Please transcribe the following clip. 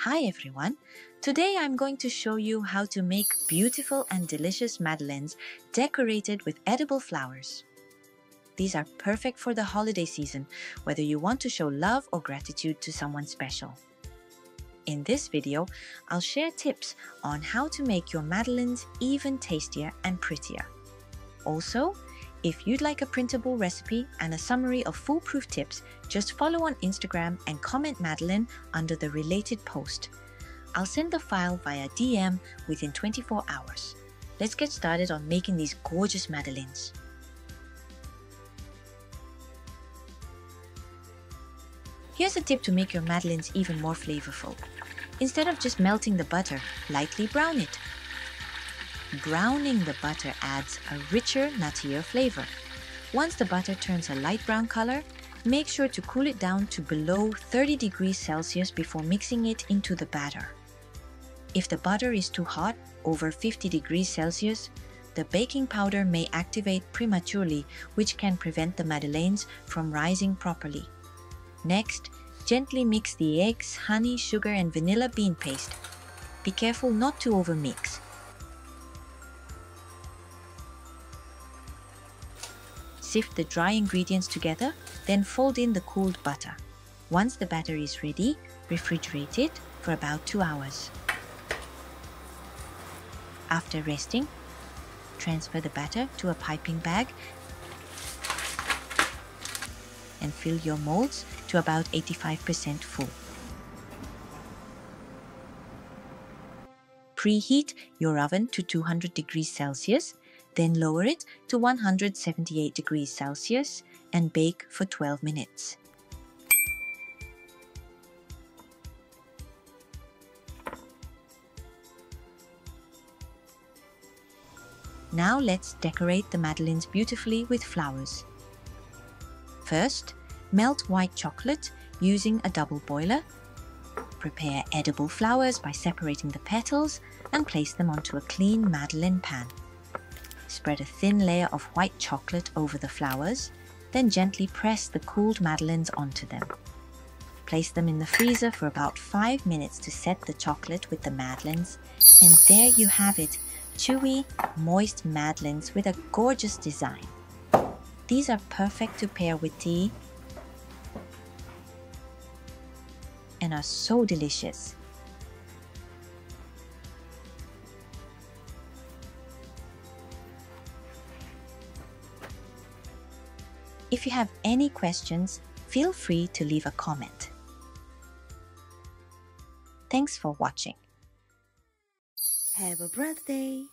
Hi everyone! Today I'm going to show you how to make beautiful and delicious madeleines decorated with edible flowers. These are perfect for the holiday season, whether you want to show love or gratitude to someone special. In this video, I'll share tips on how to make your madeleines even tastier and prettier. Also, if you'd like a printable recipe and a summary of foolproof tips, just follow on Instagram and comment Madeleine under the related post. I'll send the file via DM within 24 hours. Let's get started on making these gorgeous madeleines. Here's a tip to make your madeleines even more flavorful. Instead of just melting the butter, lightly brown it. Browning the butter adds a richer, nuttier flavor. Once the butter turns a light brown color, make sure to cool it down to below 30 degrees Celsius before mixing it into the batter. If the butter is too hot, over 50 degrees Celsius, the baking powder may activate prematurely, which can prevent the madeleines from rising properly. Next, gently mix the eggs, honey, sugar, and vanilla bean paste. Be careful not to overmix. Sift the dry ingredients together, then fold in the cooled butter. Once the batter is ready, refrigerate it for about 2 hours. After resting, transfer the batter to a piping bag and fill your molds to about 85% full. Preheat your oven to 200 degrees Celsius, then lower it to 178 degrees Celsius and bake for 12 minutes. Now let's decorate the madeleines beautifully with flowers. First, melt white chocolate using a double boiler. Prepare edible flowers by separating the petals and place them onto a clean madeleine pan. Spread a thin layer of white chocolate over the flowers, then gently press the cooled madeleines onto them. Place them in the freezer for about 5 minutes to set the chocolate with the madeleines, and there you have it, chewy, moist madeleines with a gorgeous design. These are perfect to pair with tea and are so delicious. If you have any questions, feel free to leave a comment. Thanks for watching. Have a birthday!